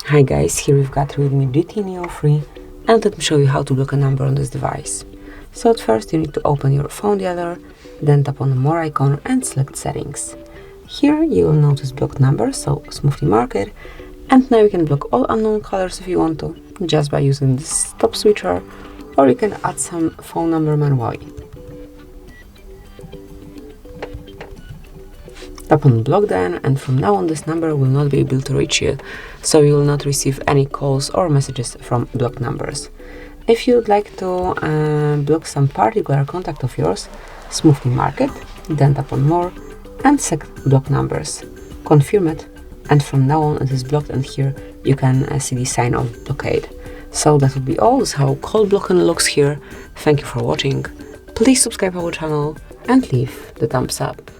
Hi guys, here we've got Realme GT Neo 3 and let me show you how to block a number on this device. So at first you need to open your phone dialer, then tap on the more icon and select settings. Here you will notice blocked numbers, so smoothly mark it, and now you can block all unknown colors if you want to, just by using this stop switcher, or you can add some phone number manually. Tap on block then, and from now on this number will not be able to reach you, so you will not receive any calls or messages from blocked numbers. If you would like to block some particular contact of yours, smoothly mark it, then tap on more and select block numbers. Confirm it, and from now on it is blocked, and here you can see the sign of blockade. So that would be all. This is how call blocking looks here. Thank you for watching. Please subscribe our channel and leave the thumbs up.